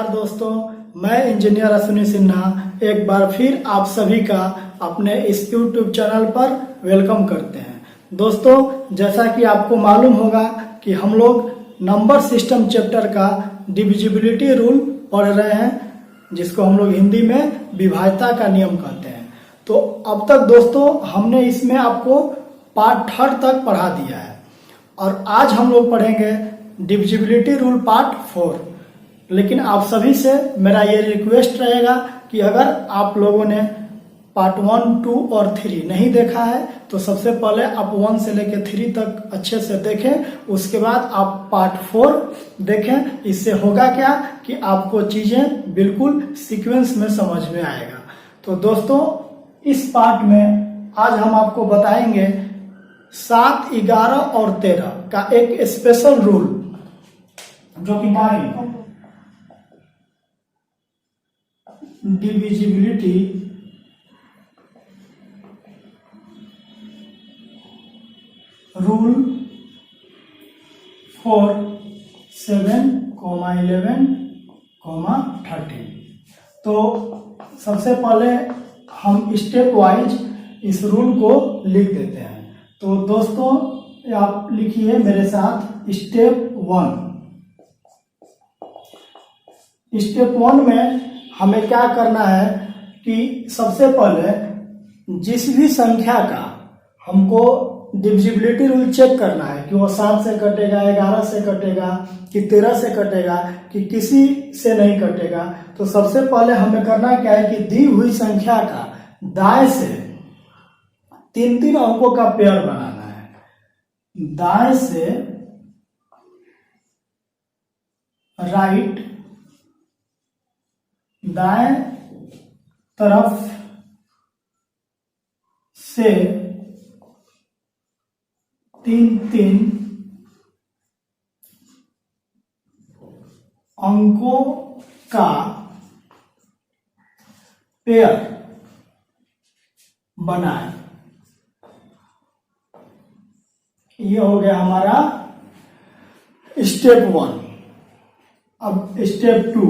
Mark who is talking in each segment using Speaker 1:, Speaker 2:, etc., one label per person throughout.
Speaker 1: दोस्तों, मैं इंजीनियर अश्विनी सिन्हा एक बार फिर आप सभी का अपने इस YouTube चैनल पर वेलकम करते हैं। दोस्तों, जैसा कि आपको मालूम होगा कि हम लोग नंबर सिस्टम चैप्टर का डिविजिबिलिटी रूल पढ़ रहे हैं, जिसको हम लोग हिंदी में विभाज्यता का नियम कहते हैं। तो अब तक दोस्तों हमने इसमें आपको पार्ट 3 तक पढ़ा दिया है और आज हम लोग पढ़ेंगे डिविजिबिलिटी रूल पार्ट 4। लेकिन आप सभी से मेरा ये रिक्वेस्ट रहेगा कि अगर आप लोगों ने पार्ट 1, 2 और 3 नहीं देखा है तो सबसे पहले आप 1 से लेकर 3 तक अच्छे से देखें, उसके बाद आप पार्ट 4 देखें। इससे होगा क्या कि आपको चीजें बिल्कुल सीक्वेंस में समझ में आएगा। तो दोस्तों, इस पार्ट में आज हम आपको बताएंगे 7, 11 और 13 का एक स्पेशल रूल, जो कि डिविजिबिलिटी रूल 4, 7, 11, 13। तो सबसे पहले हम स्टेप वाइज इस रूल को लिख देते हैं। तो दोस्तों, आप लिखिए मेरे साथ स्टेप 1। स्टेप 1 में हमें क्या करना है कि सबसे पहले जिस भी संख्या का हमको डिविजिबिलिटी रूल चेक करना है कि वो 7 से कटेगा, 11 से कटेगा, कि 13 से कटेगा, कि किसी से नहीं कटेगा, तो सबसे पहले हमें करना क्या है कि दी हुई संख्या का दाएं से 3 अंकों का पेयर बनाना है। दाएं से राइट, दाएं तरफ से 3 अंकों का पेयर बनाए। ये हो गया हमारा स्टेप 1। अब स्टेप 2।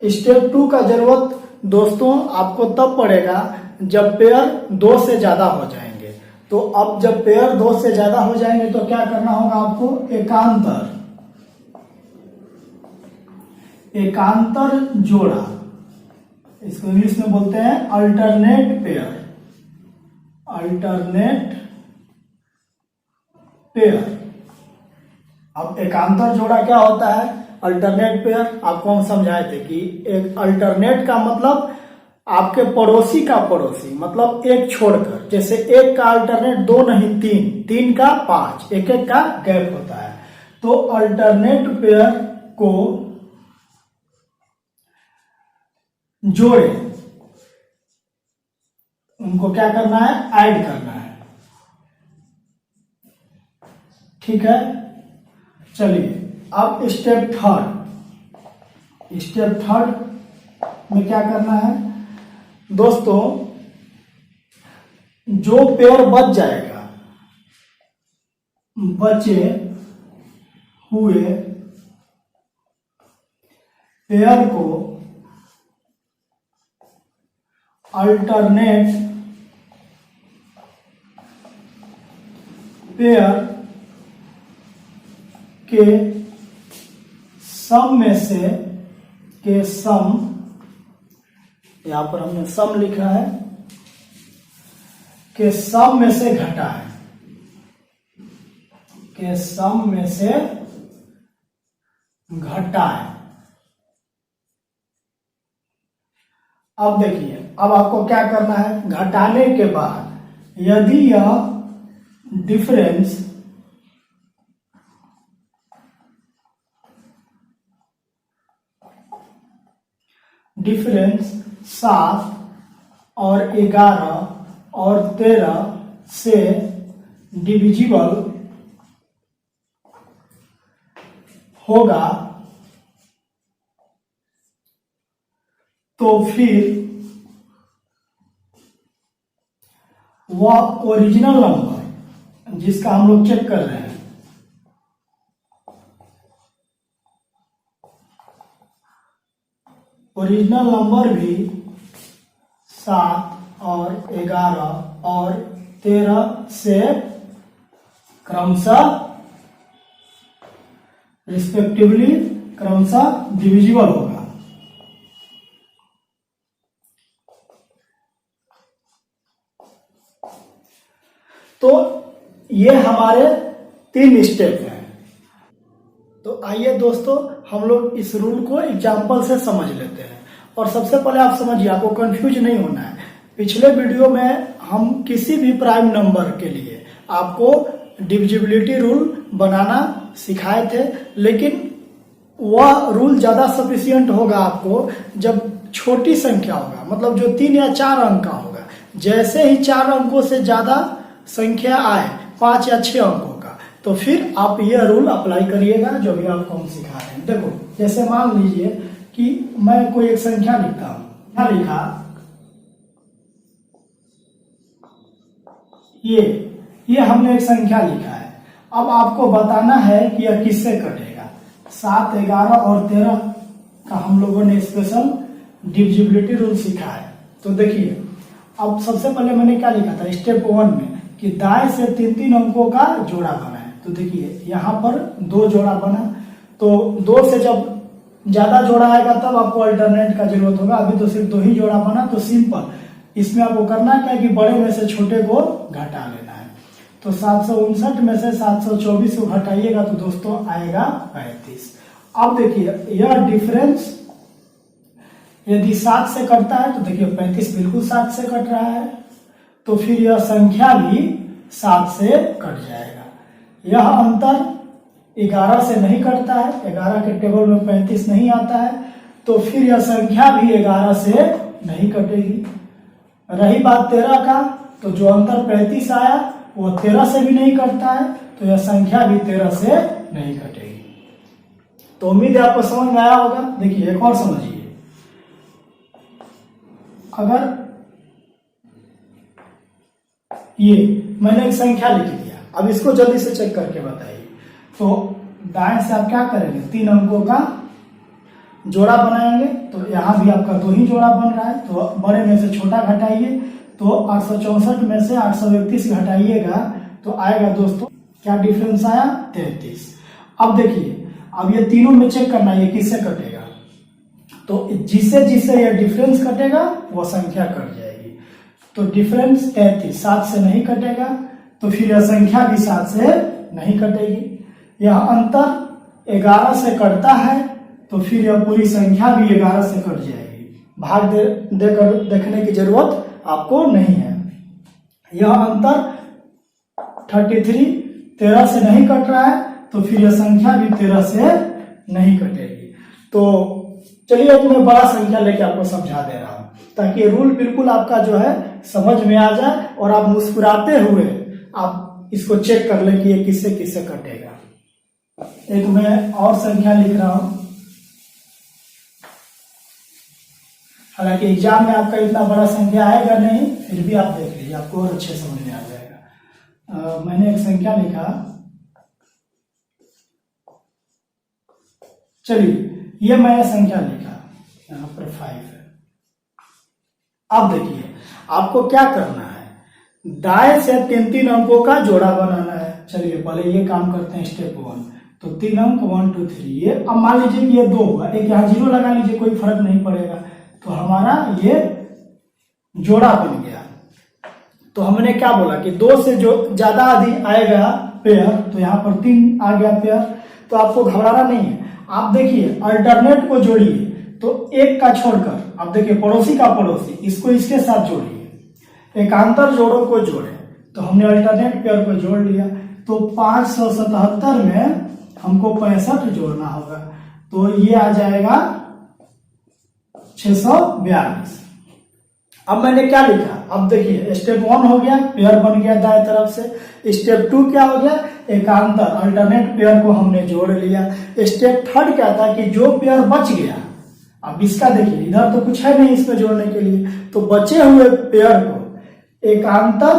Speaker 1: स्टेप 2 का जरूरत दोस्तों आपको तब पड़ेगा जब पेयर 2 से ज्यादा हो जाएंगे। तो अब जब पेयर 2 से ज्यादा हो जाएंगे तो क्या करना होगा आपको? एकांतर जोड़ा, इसको इंग्लिश में बोलते हैं अल्टरनेट पेयर। अब एकांतर जोड़ा क्या होता है? अल्टरनेट पेयर आपको हम समझाए थे कि एक अल्टरनेट का मतलब आपके पड़ोसी का पड़ोसी, मतलब एक छोड़कर। जैसे एक का अल्टरनेट 2 नहीं 3 का 5, एक का गैप होता है। तो अल्टरनेट पेयर को जोड़े, उनको क्या करना है? ऐड करना है। ठीक है, चलिए अब स्टेप 3। स्टेप 3 में क्या करना है दोस्तों? जो पेयर बच जाएगा, बचे हुए पेयर को अल्टरनेट पेयर के सम में से यहां पर हमने सम लिखा है, के सम में से घटाएं। के सम में से घटाएं। अब देखिए, अब आपको क्या करना है? घटाने के बाद यदि यह डिफरेंस डिफरेंस 7 और 11 और 13 से डिविजिबल होगा तो फिर वह ओरिजिनल नंबर जिसका हम लोग चेक कर रहे हैं, ओरिजिनल नंबर भी 7 और 11 और 13 से क्रमशः रिस्पेक्टिवली क्रमशः डिविजिबल होगा। तो ये हमारे 3 स्टेप हैं। तो आइए दोस्तों हम लोग इस रूल को एग्जाम्पल से समझ लेते हैं। और सबसे पहले आप समझिए, आपको कंफ्यूज नहीं होना है। पिछले वीडियो में हम किसी भी प्राइम नंबर के लिए आपको डिविजिबिलिटी रूल बनाना सिखाए थे, लेकिन वह रूल ज्यादा सफिशियंट होगा आपको जब छोटी संख्या होगा, मतलब जो 3 या 4 अंक का होगा। जैसे ही 4 अंकों से ज्यादा संख्या आए, 5 या 6 अंकों का, तो फिर आप यह रूल अप्लाई करिएगा जो भी आपको हम सिखा रहे हैं। देखो, जैसे मान लीजिए कि मैं कोई एक संख्या लिखता हूं। क्या लिखा? ये हमने एक संख्या लिखा है। अब आपको बताना है कि यह किससे कटेगा। 7, 11 और 13 का हम लोगों ने स्पेशल डिविजिबिलिटी रूल सीखा है। तो देखिए, अब सबसे पहले मैंने क्या लिखा था स्टेप 1 में कि दाएं से 3-3 अंकों का जोड़ा बना है। तो देखिए यहाँ पर 2 जोड़ा बना, तो 2 से जब ज्यादा जोड़ा आएगा तब आपको अल्टरनेट का जरूरत होगा। अभी तो सिर्फ 2 ही जोड़ा बना, तो सिंपल इसमें आपको करना क्या है कि बड़े में से छोटे को घटा लेना है। तो 759 में से 724 को घटाइएगा तो दोस्तों आएगा 35। अब देखिए यह डिफरेंस यदि 7 से कटता है तो देखिए 35 बिल्कुल 7 से कट रहा है, तो फिर यह संख्या भी 7 से कट जाएगा। यह अंतर 11 से नहीं कटता है, 11 के टेबल में 35 नहीं आता है, तो फिर यह संख्या भी 11 से नहीं कटेगी। रही बात 13 का, तो जो अंतर 35 आया वो 13 से भी नहीं कटता है, तो यह संख्या भी 13 से नहीं कटेगी। तो उम्मीद है आपको समझ में आया होगा। देखिए एक और समझिए, अगर ये मैंने एक संख्या लिख दिया, अब इसको जल्दी से चेक करके बताइए। तो दाएं से आप क्या करेंगे, 3 अंकों का जोड़ा बनाएंगे। तो यहां भी आपका 2 ही जोड़ा बन रहा है, तो बड़े में से छोटा घटाइए। तो 864 में से 831 घटाइएगा तो आएगा दोस्तों, क्या डिफरेंस आया? 33। अब देखिए, अब ये तीनों में चेक करना है ये किससे कटेगा। तो जिससे जिससे ये डिफरेंस कटेगा वो संख्या कट जाएगी। तो डिफरेंस 33 7 से नहीं कटेगा, तो फिर यह संख्या भी 7 से नहीं कटेगी। यह अंतर 11 से कटता है, तो फिर यह पूरी संख्या भी 11 से कट जाएगी। भाग देकर देखने की जरूरत आपको नहीं है। यह अंतर 33 13 से नहीं कट रहा है, तो फिर यह संख्या भी 13 से नहीं कटेगी। तो चलिए अब मैं बड़ा संख्या लेके आपको समझा दे रहा हूं, ताकि रूल बिल्कुल आपका जो है समझ में आ जाए और आप मुस्कुराते हुए आप इसको चेक कर ले कि ये किससे किससे कटेगा। एक मैं और संख्या लिख रहा हूं, हालांकि एग्जाम में आपका इतना बड़ा संख्या आएगा नहीं, फिर भी आप देख लीजिए, आपको और अच्छे समझ में आ जाएगा। मैंने एक संख्या लिखा, चलिए ये मैंने संख्या लिखा, यहाँ पर 5 है। अब देखिए आपको क्या करना है, दाएं से 3-3 अंकों का जोड़ा बनाना है। चलिए पहले ये काम करते हैं स्टेप 1। तो 3 अंक 1 2 3, ये अब मान लीजिए कि ये 2 हुआ, एक यहाँ 0 लगा लीजिए, कोई फर्क नहीं पड़ेगा। तो हमारा ये जोड़ा बन गया। तो हमने क्या बोला कि 2 से जो ज्यादा आएगा पेयर, तो यहाँ पर 3 आ गया पेयर। तो आपको घबराना नहीं है। आप देखिए अल्टरनेट को जोड़िए, तो एक का छोड़कर आप देखिए पड़ोसी का पड़ोसी, इसको इसके साथ जोड़िए, एकांतर जोड़ों को जोड़े। तो हमने अल्टरनेट पेयर को जोड़ लिया। तो 577 में हमको 65 जोड़ना होगा, तो ये आ जाएगा 642। अब मैंने क्या लिखा, अब देखिए स्टेप 1 हो गया, पेयर बन गया दाएं तरफ से। स्टेप 2 क्या हो गया, एकांतर अल्टरनेट पेयर को हमने जोड़ लिया। स्टेप 3 क्या था कि जो पेयर बच गया, अब इसका देखिए इधर तो कुछ है नहीं इसमें जोड़ने के लिए, तो बचे हुए पेयर को एकांतर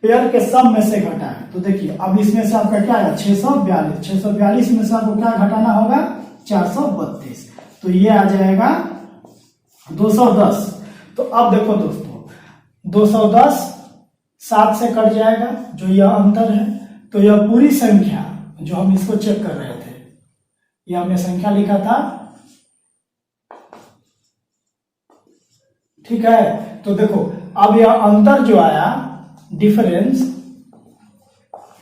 Speaker 1: पेयर के सम में से घटाएं। तो देखिए अब इसमें से आपका क्या है 642, 642 में से आपको क्या घटाना होगा 432। तो ये आ जाएगा 210। तो अब देखो दोस्तों, 210 7 से कट जाएगा, जो यह अंतर है। तो यह पूरी संख्या जो हम इसको चेक कर रहे थे, यह हमने संख्या लिखा था, ठीक है। तो देखो अब यह अंतर जो आया, डिफरेंस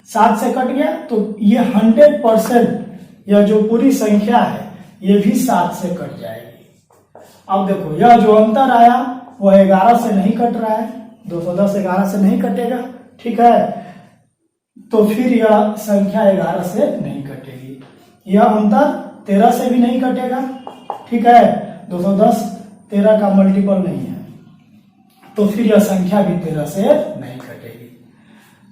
Speaker 1: 7 से कट गया, तो ये 100% यह जो पूरी संख्या है ये भी 7 से कट जाएगी। अब देखो यह जो अंतर आया वह 11 से नहीं कट रहा है, 210 11 से नहीं कटेगा, ठीक है। तो फिर यह संख्या 11 से नहीं कटेगी। यह अंतर 13 से भी नहीं कटेगा, ठीक है। 210 13 का मल्टीपल नहीं है, तो फिर यह संख्या भी 13 से नहीं कटेगी।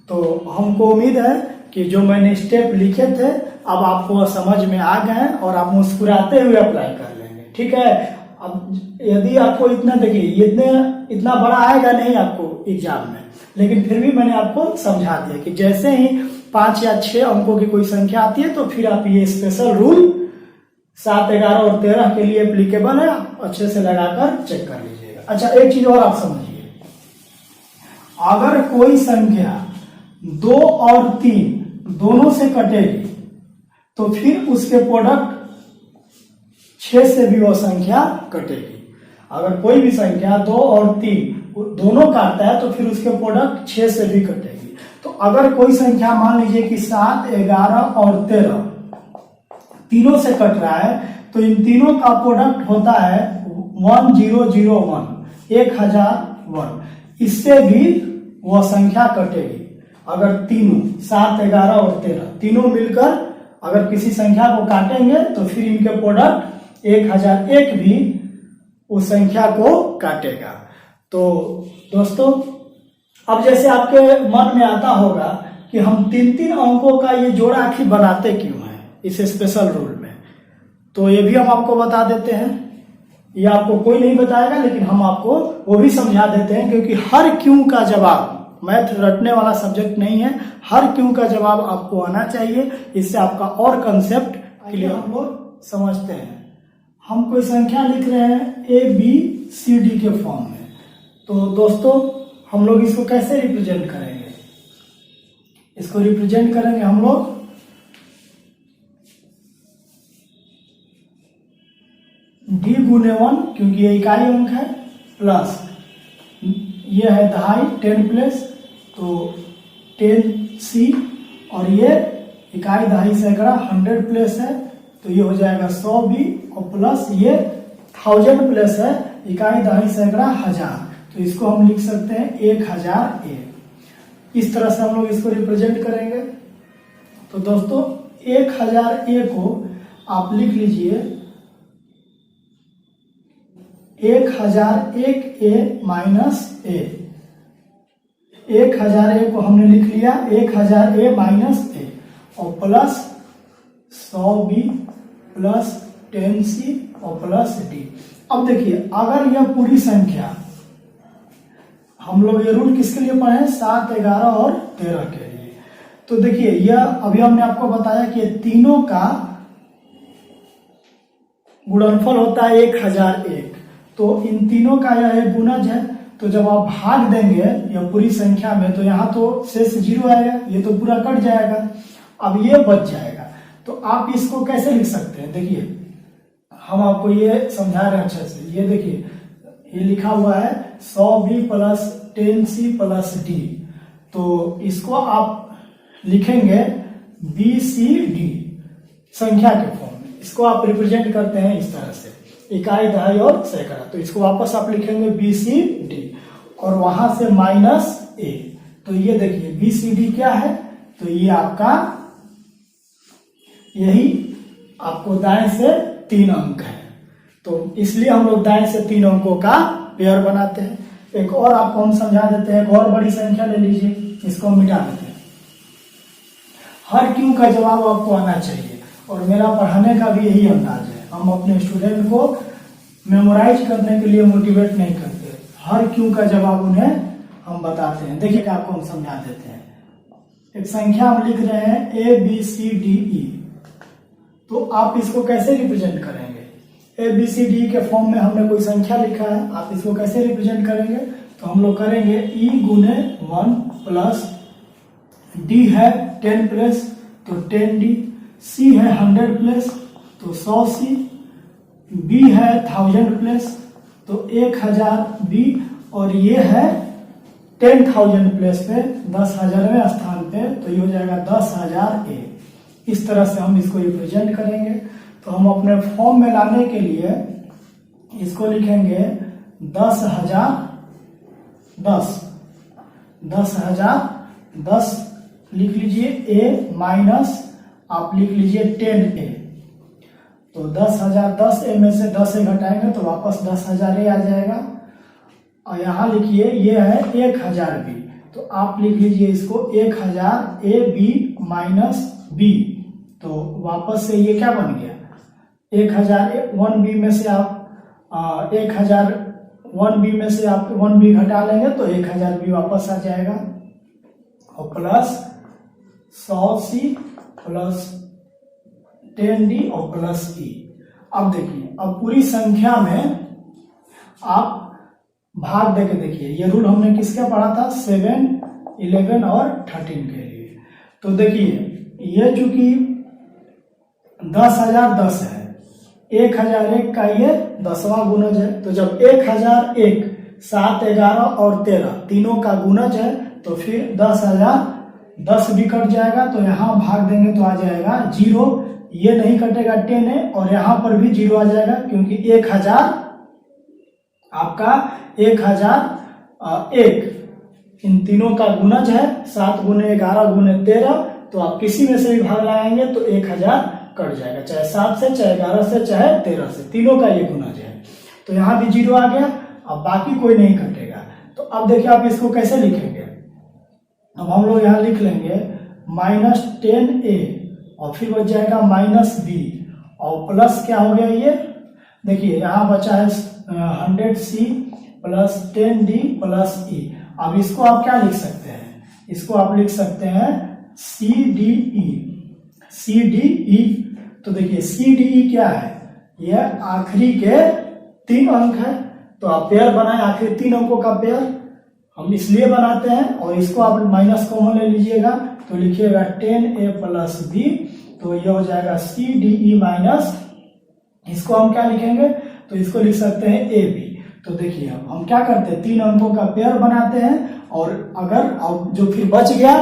Speaker 1: तो हमको उम्मीद है कि जो मैंने स्टेप लिखे थे अब आपको समझ में आ गए हैं और आप मुस्कुराते हुए अप्लाई कर लेंगे, ठीक है। अब यदि आपको इतना, देखिए इतना बड़ा आएगा नहीं आपको एग्जाम में, लेकिन फिर भी मैंने आपको समझा दिया कि जैसे ही 5 या 6 अंकों की कोई संख्या आती है तो फिर आप ये स्पेशल रूल 7, 11 और 13 के लिए एप्लीकेबल है, अच्छे से लगाकर चेक कर लीजिएगा। अच्छा, एक चीज और आप समझिए, अगर कोई संख्या 2 और 3 दोनों से कटेगी तो फिर उसके प्रोडक्ट 6 से भी वो संख्या कटेगी। अगर कोई भी संख्या 2 और 3 दोनों काटता है तो फिर उसके प्रोडक्ट 6 से भी कटेगी। तो अगर कोई संख्या मान लीजिए कि 7, 11 और 13 तीनों से कट रहा है, तो इन तीनों का प्रोडक्ट होता है 1001, 1001। इससे भी वह संख्या कटेगी। अगर तीनों 7, 11 और 13 तीनों मिलकर अगर किसी संख्या को काटेंगे तो फिर इनके प्रोडक्ट 1001 भी उस संख्या को काटेगा। तो दोस्तों, अब जैसे आपके मन में आता होगा कि हम 3-3 अंकों का ये जोड़ा आखिर बनाते क्यों है इस स्पेशल रूल में, तो ये भी हम आपको बता देते हैं। ये आपको कोई नहीं बताएगा, लेकिन हम आपको वो भी समझा देते हैं, क्योंकि हर क्यों का जवाब, मैथ रटने वाला सब्जेक्ट नहीं है, हर क्यों का जवाब आपको आना चाहिए। इससे आपका और कंसेप्ट क्लियर हम लोग समझते हैं। हम कोई संख्या लिख रहे हैं ABCD के फॉर्म में, तो दोस्तों हम लोग इसको कैसे रिप्रेजेंट करेंगे? इसको रिप्रेजेंट करेंगे हम लोग D गुने 1, क्योंकि ये इकाई अंक है, प्लस ये है दहाई 10 प्लस, तो 10C, और ये इकाई दहाई सैकड़ा 100 प्लस है, तो ये हो जाएगा 100B, और प्लस ये 1000 प्लस है, इकाई दहाई सैकड़ा 1000, तो इसको हम लिख सकते हैं 1000A। इस तरह से हम लोग इसको रिप्रेजेंट करेंगे। तो दोस्तों 1000A को आप लिख लीजिए 1001A माइनस A। 1000A को हमने लिख लिया 1000A माइनस A, और प्लस 100B प्लस 10C और प्लस D। अब देखिए, अगर यह पूरी संख्या, हम लोग ये रूल किसके लिए पढ़े हैं? 7, 11 और 13 के लिए। तो देखिए, यह अभी हमने आपको बताया कि तीनों का गुणनफल होता है 1001, तो इन तीनों का यह एक गुणज है। तो जब आप भाग देंगे यह पूरी संख्या में, तो यहाँ तो शेष 0 आएगा, ये तो पूरा कट जाएगा, अब ये बच जाएगा। तो आप इसको कैसे लिख सकते हैं? देखिए, हम आपको ये समझा रहे हैं अच्छे से। ये देखिए, ये लिखा हुआ है 100B plus 10C plus D, तो इसको आप लिखेंगे BCD संख्या के फॉर्म में। इसको आप रिप्रेजेंट करते हैं इस तरह से, इकाई, दहाई और सैकड़ा। तो इसको वापस आप लिखेंगे BCD, और वहां से माइनस A। तो ये देखिए BCD क्या है? तो ये आपका, यही आपको दाएं से 3 अंक है, तो इसलिए हम लोग दाएं से 3 अंकों का पेयर बनाते हैं। एक और आपको हम समझा देते हैं, एक और बड़ी संख्या ले लीजिए, इसको हम मिटा देते हैं। हर क्यों का जवाब आपको आना चाहिए, और मेरा पढ़ाने का भी यही अंदाज है। हम अपने स्टूडेंट को मेमोराइज करने के लिए मोटिवेट नहीं करते, हर क्यों का जवाब उन्हें हम बताते हैं। देखिए, आपको हम समझा देते हैं। एक संख्या हम लिख रहे हैं ABCDE, तो आप इसको कैसे रिप्रेजेंट करेंगे? ए बी सी डी के फॉर्म में हमने कोई संख्या लिखा है, आप इसको कैसे रिप्रेजेंट करेंगे? तो हम लोग करेंगे ई गुने 1 प्लस डी है 10 प्लस तो 10d, सी है 100 प्लस तो 100c, बी है 1000 प्लस तो 1000b, और ये है 10,000 प्लस पे 10,000वें स्थान पे, तो ये हो जाएगा 10,000a। इस तरह से हम इसको रिप्रेजेंट करेंगे। तो हम अपने फॉर्म में लाने के लिए इसको लिखेंगे 10,010 लिख लीजिए a माइनस आप लिख लीजिए 10a। तो 10,010 में से 10 से घटाएंगे तो वापस 10,000a आ जाएगा। और यहाँ लिखिए ये है 1000b, तो आप लिख लीजिए इसको 1000ab माइनस b। तो वापस से ये क्या बन गया 1b में से आप 1b में से आप 1b घटा लेंगे तो 1000b वापस आ जाएगा, और प्लस 100c प्लस 10d और प्लस e। अब देखिए, अब पूरी संख्या में आप भाग देके देखिए, ये रूल हमने किसका पढ़ा था 7, 11 और 13 के लिए। तो देखिए ये चूंकि 10,010 है, 1001 का ये 10वां गुणज है, तो जब 1001 7, 11 और 13 तीनों का गुणज है तो फिर 10,010 भी कट जाएगा, तो यहाँ भाग देंगे तो आ जाएगा 0, ये नहीं कटेगा 10 है, और यहाँ पर भी 0 आ जाएगा क्योंकि 1000 आपका 1001 इन तीनों का गुणज है, 7 गुने 11 गुने 13, तो आप किसी में से भी भाग लगाएंगे तो 1000 कट जाएगा, चाहे 7 से, चाहे 11 से, चाहे 13 से, तीनों का ये गुणज है। तो यहाँ भी 0 आ गया, अब बाकी कोई नहीं कटेगा। तो अब देखिए आप इसको कैसे लिखेंगे, अब हम लोग यहाँ लिख लेंगे माइनस 10a और फिर बच जाएगा माइनस b और प्लस क्या हो गया ये, देखिए यहाँ बचा है 100c plus 10d plus e। अब इसको आप क्या लिख सकते हैं, इसको आप लिख सकते हैं CDE। तो देखिए CDE क्या है, यह आखिरी के 3 अंक है, तो आप पेयर बनाए आखिरी 3 अंकों का पेयर हम इसलिए बनाते हैं, और इसको आप माइनस कॉमन ले लीजिएगा तो लिखिएगा 10a प्लस b, तो यह हो जाएगा CDE माइनस, इसको हम क्या लिखेंगे, तो इसको लिख सकते हैं AB। तो देखिए अब हम क्या करते हैं 3 अंकों का पेयर बनाते हैं, और अगर अब जो फिर बच गया,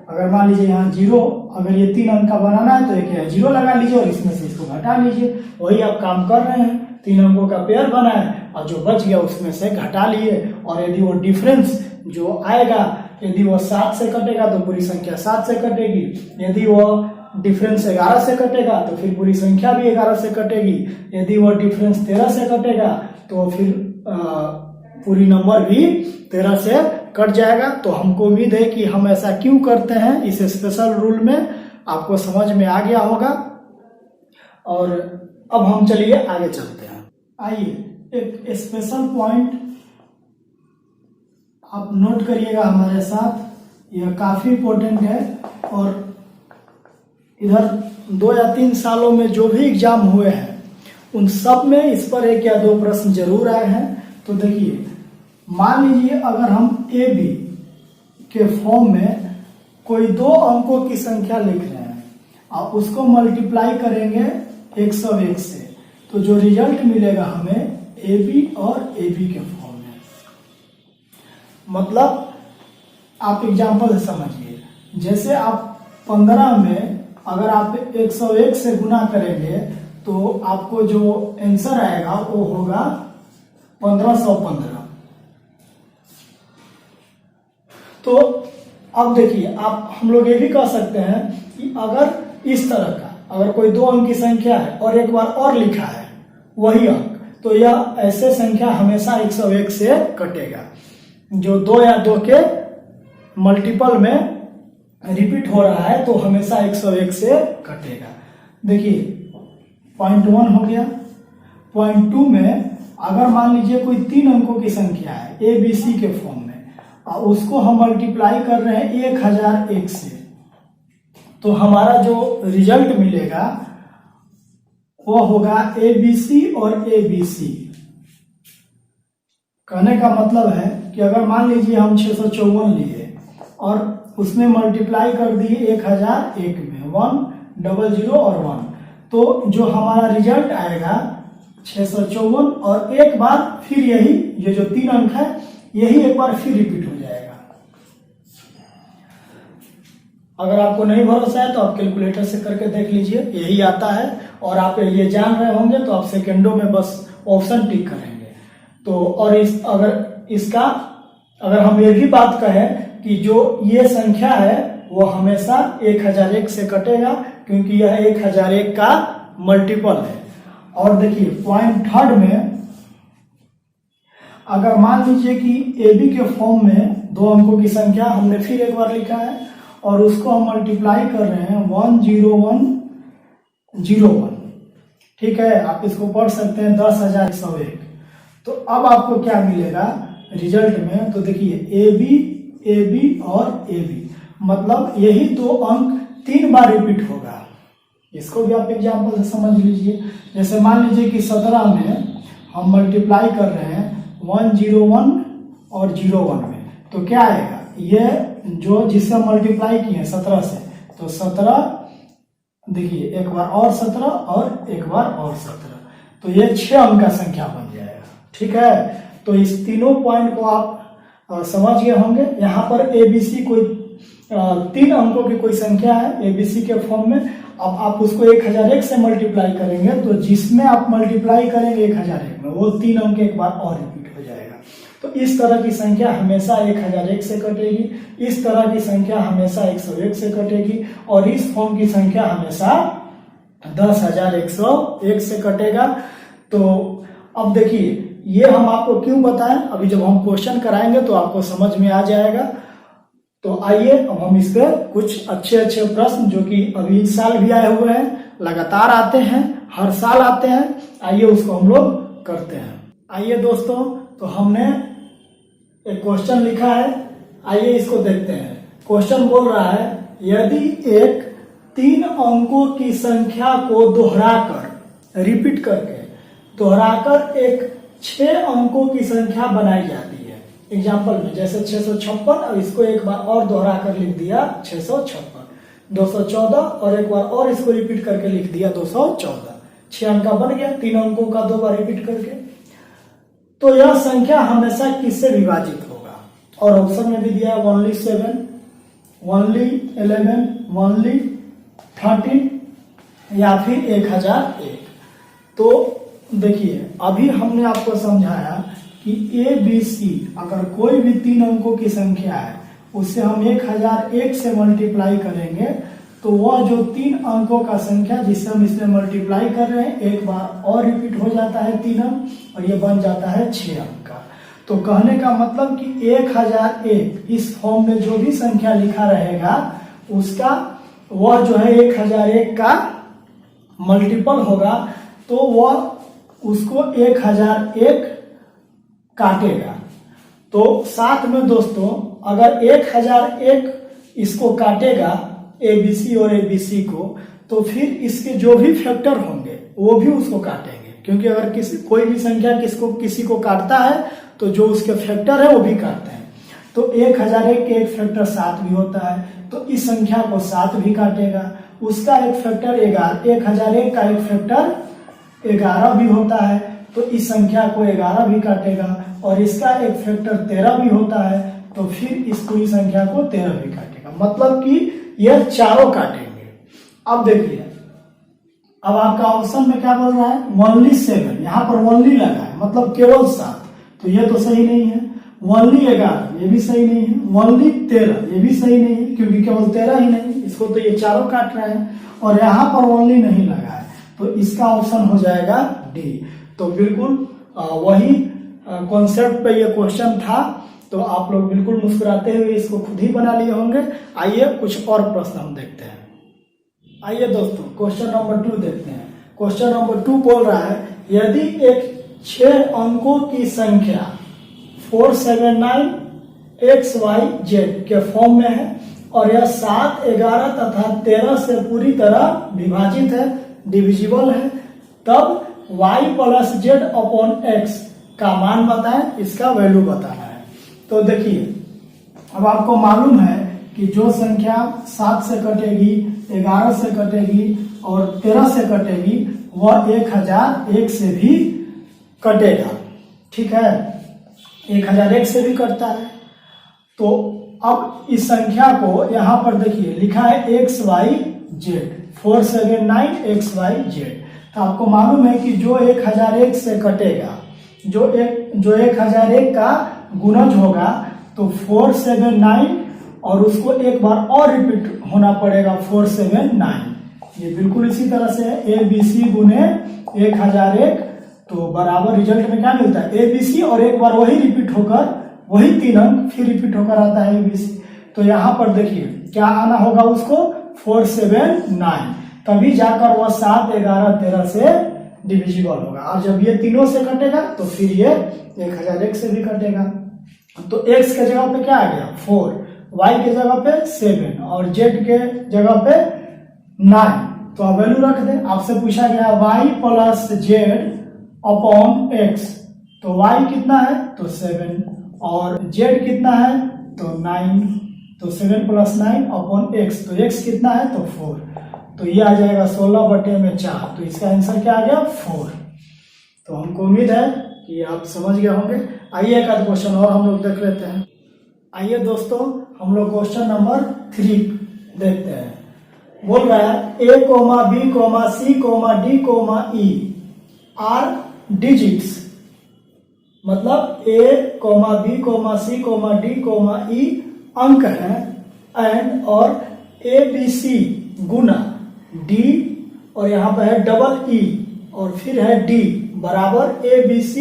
Speaker 1: अगर मान लीजिए यहाँ 0, अगर ये 3 अंक का बनाना है तो एक 0 लगा लीजिए और इसमें से इसको घटा लीजिए, वही आप काम कर रहे हैं, 3 अंकों का पेयर बनाए और जो बच गया उसमें से घटा लिए, और यदि वो डिफरेंस जो आएगा, यदि वो 7 से कटेगा तो पूरी संख्या 7 से कटेगी, यदि वो डिफरेंस 11 से कटेगा तो फिर पूरी संख्या भी 11 से कटेगी, यदि वो डिफरेंस 13 से कटेगा तो फिर पूरी नंबर भी 13 से कट जाएगा। तो हमको उम्मीद है कि हम ऐसा क्यों करते हैं, इस स्पेशल रूल में आपको समझ में आ गया होगा। और अब हम चलिए आगे चलते हैं। आइए एक स्पेशल पॉइंट आप नोट करिएगा हमारे साथ, यह काफी इम्पोर्टेंट है, और इधर 2 या 3 सालों में जो भी एग्जाम हुए हैं उन सब में इस पर 1 या 2 प्रश्न जरूर आए हैं। तो देखिए, मान लीजिए अगर हम ए बी के फॉर्म में कोई 2 अंकों की संख्या लिख रहे हैं और उसको मल्टीप्लाई करेंगे 101 से, तो जो रिजल्ट मिलेगा हमें ए बी और ए बी के फॉर्म में। मतलब आप एग्जाम्पल समझिए, जैसे आप 15 में अगर आप 101 से गुना करेंगे तो आपको जो आंसर आएगा वो होगा 1515। तो अब देखिए, आप हम लोग ये भी कह सकते हैं कि अगर इस तरह का अगर कोई 2 अंक की संख्या है और एक बार और लिखा है वही अंक, तो यह ऐसे संख्या हमेशा 101 से कटेगा। जो 2 या 2 के मल्टीपल में रिपीट हो रहा है तो हमेशा 101 से कटेगा। देखिए पॉइंट 1 हो गया। पॉइंट 2 में अगर मान लीजिए कोई 3 अंकों की संख्या है ए बी सी के फॉर्म में और उसको हम मल्टीप्लाई कर रहे हैं 1001 से, तो हमारा जो रिजल्ट मिलेगा वो होगा ABC और ABC। कहने का मतलब है कि अगर मान लीजिए हम 654 लिए और उसमें मल्टीप्लाई कर दिए 1001 में 100 और 1, तो जो हमारा रिजल्ट आएगा 654 और एक बार फिर यही ये जो 3 अंक है यही एक बार फिर रिपीट हो जाएगा। अगर आपको नहीं भरोसा है तो आप कैलकुलेटर से करके देख लीजिए, यही आता है। और आप ये जान रहे होंगे तो आप सेकेंडों में बस ऑप्शन टिक करेंगे। तो और अगर हम ये भी बात कहें कि जो ये संख्या है वो हमेशा 1001 से कटेगा, क्योंकि यह 1001 का मल्टीपल है। और देखिए पॉइंट थर्ड में अगर मान लीजिए कि AB के फॉर्म में 2 अंकों की संख्या हमने फिर एक बार लिखा है और उसको हम मल्टीप्लाई कर रहे हैं 10101, ठीक है, आप इसको पढ़ सकते हैं 10,101। तो अब आपको क्या मिलेगा रिजल्ट में, तो देखिए AB और AB, मतलब यही 2 अंक 3 बार रिपीट होगा। इसको भी आप एग्जाम्पल से समझ लीजिए। जैसे मान लीजिए कि 17 में हम मल्टीप्लाई कर रहे हैं 101 और 01 में, तो क्या आएगा, ये जो जिससे मल्टीप्लाई किए हैं 17 से, तो 17 देखिए एक बार और 17 और एक बार और 17, तो ये 6 अंक का संख्या बन जाएगा। ठीक है, तो इस तीनों पॉइंट को आप समझ गए होंगे। यहाँ पर ABC कोई 3 अंकों की कोई संख्या है ABC के फॉर्म में। अब आप उसको 1001 से मल्टीप्लाई करेंगे तो जिसमें आप मल्टीप्लाई करेंगे 1001 में वो 3 अंक एक बार और रिपीट हो जाएगा। तो इस तरह की संख्या हमेशा 1001 से कटेगी, इस तरह की संख्या हमेशा 101 से कटेगी और इस फॉर्म की संख्या हमेशा 10,101 से कटेगा। तो अब देखिए ये हम आपको क्यों बताएं, अभी जब हम क्वेश्चन कराएंगे तो आपको समझ में आ जाएगा। तो आइए अब हम इस पे कुछ अच्छे अच्छे प्रश्न जो कि अभी इस साल भी आए हुए हैं, लगातार आते हैं, हर साल आते हैं, आइए उसको हम लोग करते हैं। आइए दोस्तों, तो हमने एक क्वेश्चन लिखा है, आइए इसको देखते हैं। क्वेश्चन बोल रहा है यदि एक 3 अंकों की संख्या को दोहराकर रिपीट करके दोहराकर एक 6 अंकों की संख्या बनाई जाती है। एग्जाम्पल में जैसे 656, अब इसको एक बार और दोहरा कर लिख दिया 656, 214 और एक बार और इसको रिपीट करके लिख दिया 214, 6 अंक का बन गया 3 अंकों का 2 बार रिपीट करके। तो यह संख्या हमेशा किससे विभाजित होगा? और ऑप्शन में भी दिया है ओनली 7, ओनली 11, ओनली 13 या फिर 1001। तो देखिए अभी हमने आपको समझाया कि ABC अगर कोई भी 3 अंकों की संख्या है उससे हम 1001 से मल्टीप्लाई करेंगे तो वह जो 3 अंकों का संख्या जिससे हम इसमें मल्टीप्लाई कर रहे हैं एक बार और रिपीट हो जाता है 3 अंक और ये बन जाता है 6 अंक का। तो कहने का मतलब कि 1001 इस फॉर्म में जो भी संख्या लिखा रहेगा उसका वह जो है 1001 का मल्टीपल होगा, तो वह उसको 1001 काटेगा। तो साथ में दोस्तों अगर 1001 इसको काटेगा ABC और ABC को, तो फिर इसके जो भी फैक्टर होंगे वो भी उसको काटेंगे, क्योंकि अगर कोई भी संख्या किसी को काटता है तो जो उसके फैक्टर है वो भी काटते हैं। तो 1001 के एक फैक्टर 7 भी होता है, तो इस संख्या को 7 भी काटेगा। उसका एक फैक्टर 11, 1001 का एक फैक्टर 11 भी होता है, तो इस संख्या को 11 भी काटेगा। और इसका एक फैक्टर 13 भी होता है, तो फिर इस पूरी संख्या को 13 भी काटेगा। मतलब कि यह चारों काटेंगे। अब देखिए, अब आपका ऑप्शन में क्या बोल रहा है, ओनली 7, यहाँ पर ओनली लगा है मतलब केवल 7, तो यह तो सही नहीं है। ओनली 11 ये भी सही नहीं है, ओनली 13 ये भी सही नहीं है, क्योंकि केवल 13 ही नहीं, इसको तो ये चारों काट रहे हैं। और यहाँ पर ओनली नहीं लगा है, तो इसका ऑप्शन हो जाएगा डी। तो बिल्कुल वही कॉन्सेप्ट पे ये क्वेश्चन था, तो आप लोग बिल्कुल मुस्कुराते हुए इसको खुद ही बना लिए होंगे। आइए कुछ और प्रश्न हम देखते हैं। आइए दोस्तों क्वेश्चन नंबर 2 देखते हैं। क्वेश्चन नंबर 2 बोल रहा है यदि एक 6 अंकों की संख्या 479XYZ के फॉर्म में है और यह 7, 11 तथा 13 से पूरी तरह विभाजित है, डिविजिबल है, तब y plus Z upon x का मान बताएं, इसका वैल्यू बताना है। तो देखिए अब आपको मालूम है कि जो संख्या 7 से कटेगी, 11 से कटेगी और 13 से कटेगी वह 1001 से भी कटेगा। ठीक है, 1001 से भी कटता है। तो अब इस संख्या को यहाँ पर देखिए लिखा है XYZ 479XYZ। तो आपको मालूम है कि जो 1001 से कटेगा, जो 1001 का गुणज होगा तो 479 और उसको एक बार और रिपीट होना पड़ेगा 479। ये बिल्कुल इसी तरह से ABC गुने 1001, तो बराबर रिजल्ट में क्या मिलता है ABC और एक बार वही रिपीट होकर वही 3 अंक फिर रिपीट होकर आता है ABC। तो यहाँ पर देखिए क्या आना होगा उसको 479, तभी जाकर वह 7, 11, 13 से डिविजिबल होगा। और जब ये तीनों से कटेगा तो फिर ये 1001 से भी कटेगा। तो x के जगह पे क्या आ गया 4, y के जगह पे 7 और z के जगह पे 9। तो आप वैल्यू रख दें। आपसे पूछा गया y plus Z upon x, तो y कितना है तो 7 और z कितना है तो 9, तो 7 प्लस 9 अपॉन x, तो x कितना है तो 4, तो ये आ जाएगा 16/4। तो इसका आंसर क्या आ गया 4। तो हमको उम्मीद है कि आप समझ गए होंगे। आइए एक आध क्वेश्चन और हम लोग देख लेते हैं। आइए दोस्तों हम लोग क्वेश्चन नंबर 3 देखते हैं। बोल रहा है A, B, C, D, E are digits, मतलब A, B, C, D, E अंक है एंड और ABC गुना D और यहाँ पर है डबल E और फिर है D बराबर ABC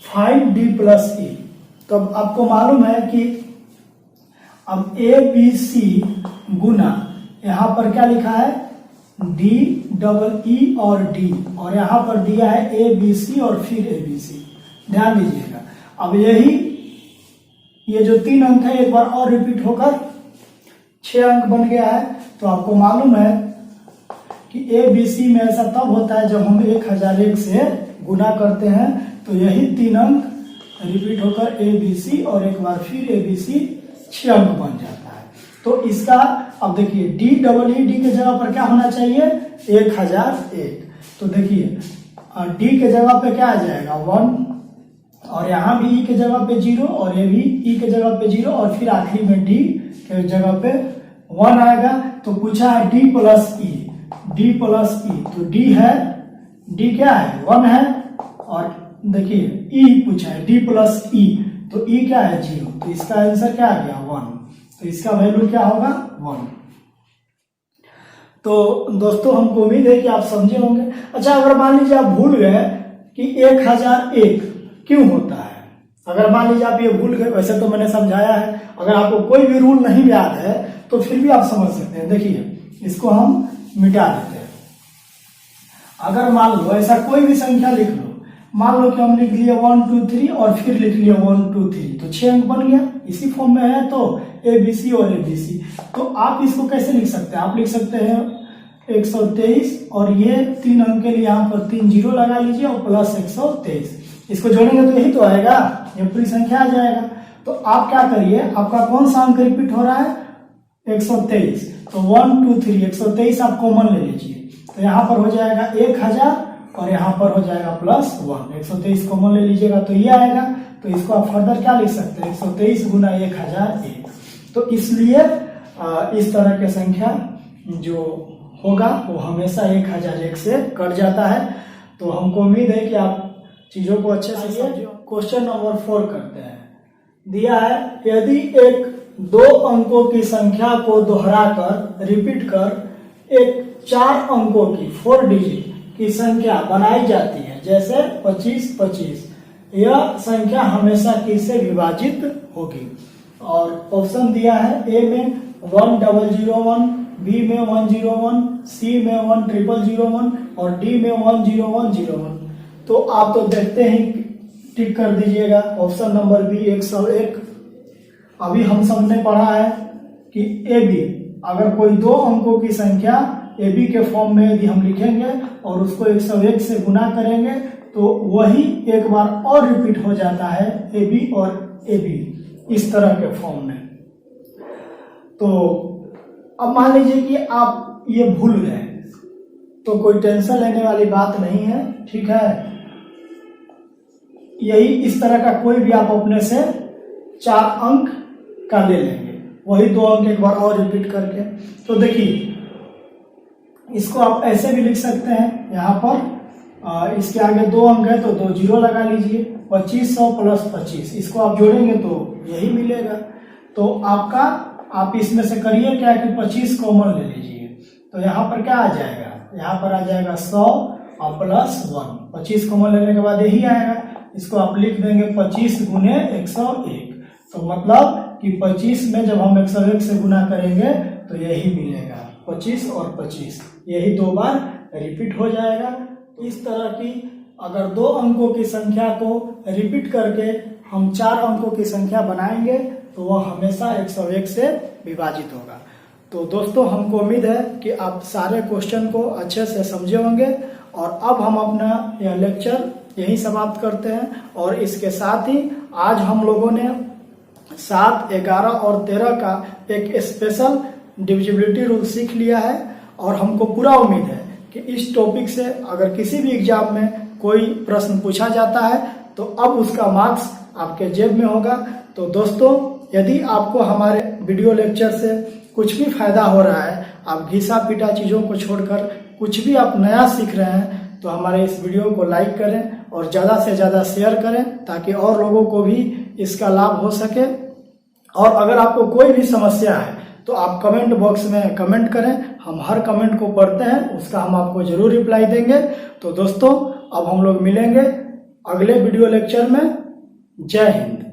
Speaker 1: find D plus E। तो अब आपको मालूम है कि अब ABC गुना यहाँ पर क्या लिखा है D डबल E और D और यहाँ पर दिया है ABC और फिर ABC। ध्यान दीजिएगा, अब ये जो 3 अंक है एक बार और रिपीट होकर 6 अंक बन गया है। तो आपको मालूम है कि ABC में ऐसा तब होता है जब हम 1001 से गुना करते हैं, तो यही 3 अंक रिपीट होकर ABC और एक बार फिर ABC 6 अंक बन जाता है। तो इसका अब देखिए D डबल E D के जगह पर क्या होना चाहिए 1001। तो देखिए D के जगह पे क्या आ जाएगा 1 और यहाँ भी E के जगह पे 0 और ये भी E के जगह पे 0 और फिर आखिरी में D के जगह पे 1 आएगा। तो पूछा है D प्लस E, तो D क्या है 1 है और देखिए E पूछा है D प्लस E, तो E क्या है 0, तो इसका आंसर क्या आ गया 1। तो इसका वैल्यू क्या होगा 1। तो दोस्तों हमको उम्मीद है कि आप समझे होंगे। अच्छा अगर मान लीजिए आप भूल गए कि 1001 क्यों होता है, अगर मान लीजिए आप ये भूल गए, वैसे तो मैंने समझाया है, अगर आपको कोई भी रूल नहीं याद है तो फिर भी आप समझ सकते हैं। देखिए इसको हम मिटा देते हैं। अगर मान लो ऐसा कोई भी संख्या लिख लो, मान लो कि हम लिख लिए 1 2 3 और फिर लिख लिए 1 2 3, तो 6 अंक बन गया। इसी फॉर्म में है तो ABC और ABC। तो आप इसको कैसे लिख सकते हैं, आप लिख सकते हैं 123 और ये 3 अंक के लिए यहाँ पर 3 जीरो लगा लीजिए और प्लस 123, इसको जोड़ेंगे तो यही तो आएगा, ये पूरी संख्या आ जाएगा। तो आप क्या करिए, आपका कौन सा अंक रिपीट हो रहा है 123, तो 1 2 3 123 आप कॉमन ले लीजिए, तो यहाँ पर हो जाएगा 1000 और यहाँ पर हो जाएगा प्लस 1, 123 कॉमन ले लीजिएगा तो ये आएगा। तो इसको आप फर्दर क्या लिख सकते हैं 123 गुना 1001। तो इसलिए इस तरह के संख्या जो होगा वो हमेशा 1001 से कट जाता है। तो हमको उम्मीद है कि आप चीजों को अच्छे से समझिए। क्वेश्चन नंबर 4 करते हैं। दिया है यदि एक 2 अंकों की संख्या को दोहराकर रिपीट कर एक 4 अंकों की 4 डिजिट की संख्या बनाई जाती है, जैसे 25 25, यह संख्या हमेशा किससे विभाजित होगी। और ऑप्शन दिया है ए में 1001, बी में 101, सी में 1001 और डी में 10101। तो आप तो देखते ही टिक कर दीजिएगा ऑप्शन नंबर बी 101। अभी हम सबने पढ़ा है कि ए बी, अगर कोई 2 अंकों की संख्या ए बी के फॉर्म में यदि हम लिखेंगे और उसको 101 से गुना करेंगे तो वही एक बार और रिपीट हो जाता है ए बी और ए बी इस तरह के फॉर्म में। तो अब मान लीजिए कि आप ये भूल गए तो कोई टेंशन लेने वाली बात नहीं है, ठीक है। यही इस तरह का कोई भी आप अपने से 4 अंक का ले लेंगे, वही 2 अंक एक बार और रिपीट करके। तो देखिए इसको आप ऐसे भी लिख सकते हैं, यहाँ पर इसके आगे 2 अंक है तो 2 जीरो लगा लीजिए, 2500 प्लस 25 इसको आप जोड़ेंगे तो यही मिलेगा। तो आपका आप इसमें से करिए क्या कि 25 कॉमन ले लीजिए, तो यहाँ पर क्या आ जाएगा, यहाँ पर आ जाएगा 100 और प्लस 1, 25 कॉमन लेने के बाद यही आएगा। इसको आप लिख देंगे 25 गुने 101, तो मतलब कि 25 में जब हम 101 से गुना करेंगे तो यही मिलेगा, 25 और 25 यही 2 बार रिपीट हो जाएगा। तो इस तरह की अगर 2 अंकों की संख्या को रिपीट करके हम 4 अंकों की संख्या बनाएंगे तो वह हमेशा 101 से विभाजित होगा। तो दोस्तों हमको उम्मीद है कि आप सारे क्वेश्चन को अच्छे से समझे होंगे और अब हम अपना यह लेक्चर यहीं समाप्त करते हैं। और इसके साथ ही आज हम लोगों ने 7, 11 और 13 का एक स्पेशल डिविजिबिलिटी रूल सीख लिया है और हमको पूरा उम्मीद है कि इस टॉपिक से अगर किसी भी एग्जाम में कोई प्रश्न पूछा जाता है तो अब उसका मार्क्स आपके जेब में होगा। तो दोस्तों यदि आपको हमारे वीडियो लेक्चर से कुछ भी फायदा हो रहा है, आप घिसा पीटा चीज़ों को छोड़कर कुछ भी आप नया सीख रहे हैं, तो हमारे इस वीडियो को लाइक करें और ज़्यादा से ज़्यादा शेयर करें ताकि और लोगों को भी इसका लाभ हो सके। और अगर आपको कोई भी समस्या है तो आप कमेंट बॉक्स में कमेंट करें, हम हर कमेंट को पढ़ते हैं, उसका हम आपको जरूर रिप्लाई देंगे। तो दोस्तों अब हम लोग मिलेंगे अगले वीडियो लेक्चर में। जय हिंद।